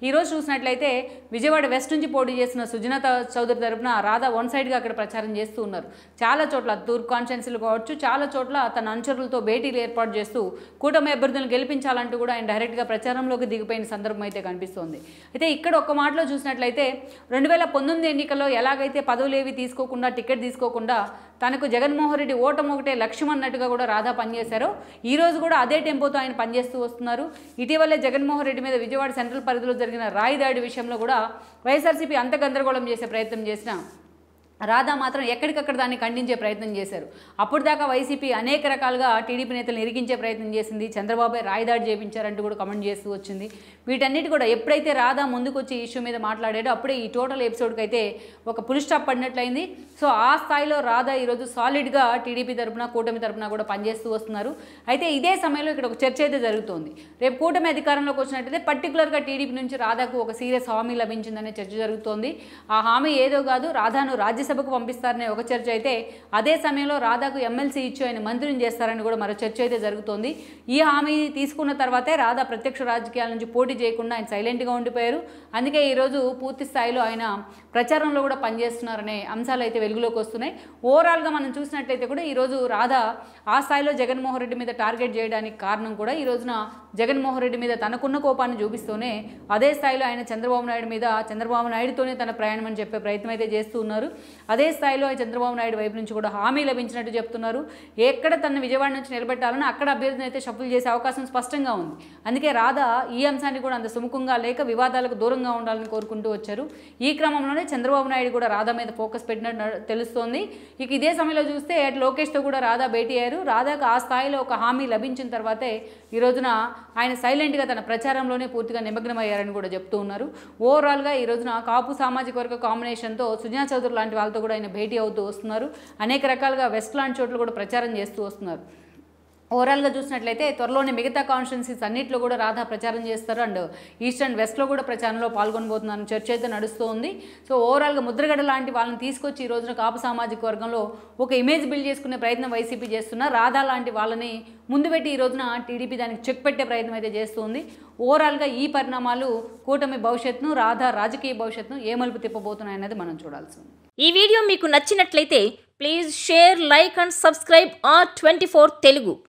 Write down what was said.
ఈ రోజు చూసినట్లయితే విజయవాడ వెస్ట్ నుంచి పోటీ చేసిన సుజనా చౌదరి తరపున రాధా వన్ సైడ్గా అక్కడ ప్రచారం చేస్తూ ఉన్నారు. చాలా చోట్ల తూర్పు కాన్స్టిట్యున్సీలు కావచ్చు, చాలా చోట్ల తన అనుచరులతో భేటీలు ఏర్పాటు చేస్తూ కూటమి అభ్యర్థులను గెలిపించాలంటూ కూడా ఆయన డైరెక్ట్గా ప్రచారంలోకి దిగిపోయిన సందర్భం అయితే కనిపిస్తోంది. అయితే ఇక్కడ ఒక్క మాటలో చూసినట్లయితే 2019 ఎన్నికల్లో ఎలాగైతే పదవులేవి తీసుకోకుండా టికెట్ తీసుకోకుండా తనకు జగన్మోహన్ రెడ్డి ఓటమి ఒకటే లక్ష్యం అన్నట్టుగా కూడా రాధా పనిచేశారో ఈ రోజు కూడా అదే టెంపోతో ఆయన పనిచేస్తూ వస్తున్నారు. ఇటీవలే జగన్మోహన్ రెడ్డి మీద విజయవాడ సెంట్రల్ పరిధిలో జరిగిన రాయి దాడి విషయంలో కూడా వైఎస్ఆర్సీపీ అంత గందరగోళం చేసే ప్రయత్నం చేసిన రాధా మాత్రం ఎక్కడికక్కడ దాన్ని ఖండించే ప్రయత్నం చేశారు. అప్పుడు దాకా వైసీపీ అనేక రకాలుగా టీడీపీ నేతలను ఇరికించే ప్రయత్నం చేసింది. చంద్రబాబు రాయిదాడి చేయించారంటూ కూడా కమెంట్ చేస్తూ వచ్చింది. వీటన్నిటి కూడా ఎప్పుడైతే రాధా ముందుకు వచ్చి ఇష్యూ మీద మాట్లాడాడో అప్పుడే ఈ టోటల్ ఎపిసోడ్కి అయితే ఒక పుల్ స్టాప్ పడినట్లయింది. సో ఆ స్థాయిలో రాధా ఈరోజు సాలిడ్గా టీడీపీ తరపున కూటమి తరపున కూడా పనిచేస్తూ వస్తున్నారు. అయితే ఇదే సమయంలో ఇక్కడ ఒక చర్చ అయితే జరుగుతోంది. రేపు కూటమి అధికారంలోకి వచ్చినట్టయితే పర్టికులర్గా టీడీపీ నుంచి రాధాకు ఒక సీరియస్ హామీ లభించిందనే చర్చ జరుగుతోంది. ఆ హామీ ఏదో కాదు, రాధాను రాజ్యసభకు పంపిస్తారనే ఒక చర్చ అయితే, అదే సమయంలో రాధాకు ఎమ్మెల్సీ ఇచ్చి ఆయన మంత్రిని చేస్తారని కూడా మరో చర్చ అయితే జరుగుతోంది. ఈ హామీ తీసుకున్న తర్వాతే రాధా ప్రత్యక్ష రాజకీయాల నుంచి పోటీ చేయకుండా ఆయన సైలెంట్గా ఉండిపోయారు. అందుకే ఈరోజు పూర్తి స్థాయిలో ఆయన ప్రచారంలో కూడా పనిచేస్తున్నారనే అంశాలు అయితే వెలుగులోకి వస్తున్నాయి. ఓవరాల్గా మనం చూసినట్లయితే కూడా ఈరోజు రాధా ఆ స్థాయిలో జగన్మోహన్ రెడ్డి మీద టార్గెట్ చేయడానికి కారణం కూడా ఈ రోజున జగన్మోహన్ రెడ్డి మీద తనకున్న కోపాన్ని చూపిస్తూనే అదే స్థాయిలో ఆయన చంద్రబాబు నాయుడు మీద చంద్రబాబు నాయుడుతోనే తన ప్రయాణం అని చెప్పే ప్రయత్నం అయితే చేస్తూ ఉన్నారు. అదే స్థాయిలో చంద్రబాబు నాయుడు వైపు నుంచి కూడా హామీ లభించినట్టు చెప్తున్నారు. ఎక్కడ తన విజయవాడ నుంచి నిలబెట్టాలని అక్కడ అభ్యర్థిని అయితే షఫుల్ చేసే అవకాశం స్పష్టంగా ఉంది. అందుకే రాధా ఈ అంశాన్ని కూడా అంత సుముఖంగా లేక వివాదాలకు దూరంగా ఉండాలని కోరుకుంటూ వచ్చారు. ఈ క్రమంలోనే చంద్రబాబు నాయుడు కూడా రాధా మీద ఫోకస్ పెట్టినట్టు తెలుస్తోంది. ఇక ఇదే సమయంలో చూస్తే అటు లోకేష్తో కూడా రాధా భేటీ అయ్యారు. రాధాకు ఆ స్థాయిలో ఒక హామీ లభించిన తర్వాతే ఈ రోజున ఆయన సైలెంట్గా తన ప్రచారంలోనే పూర్తిగా నిమగ్నమయ్యారని కూడా చెప్తూ ఉన్నారు. ఓవరాల్గా ఈ రోజున కాపు సామాజిక వర్గ కాంబినేషన్తో సుజనా చౌదరి లాంటి వాళ్ళతో కూడా ఆయన భేటీ అవుతూ వస్తున్నారు. అనేక రకాలుగా వెస్ట్ లాంటి చోట్ల కూడా ప్రచారం చేస్తూ వస్తున్నారు. ఓవరాల్గా చూసినట్లయితే త్వరలోనే మిగతా కాన్స్టిట్యున్సీస్ అన్నింటిలో కూడా రాధా ప్రచారం చేస్తారు. అండ్ ఈస్ట్ అండ్ వెస్ట్లో కూడా ప్రచారంలో పాల్గొనబోతున్నారని చర్చ అయితే నడుస్తూ ఉంది. సో ఓవరాల్గా ముద్రగడ లాంటి వాళ్ళని తీసుకొచ్చి ఈ రోజున కాపు సామాజిక వర్గంలో ఒక ఇమేజ్ బిల్డ్ చేసుకునే ప్రయత్నం వైసీపీ చేస్తున్నారు. రాధా లాంటి వాళ్ళని ముందు పెట్టి ఈ రోజున టీడీపీ దానికి చెక్ పెట్టే ప్రయత్నం అయితే చేస్తుంది. ఓవరాల్గా ఈ పరిణామాలు కూటమి భవిష్యత్తును, రాధా రాజకీయ భవిష్యత్తును ఏ మలుపు తిప్పబోతున్నాయన్నది మనం చూడాల్సి ఉంది. ఈ వీడియో మీకు నచ్చినట్లయితే please share, like and subscribe R24 Telugu.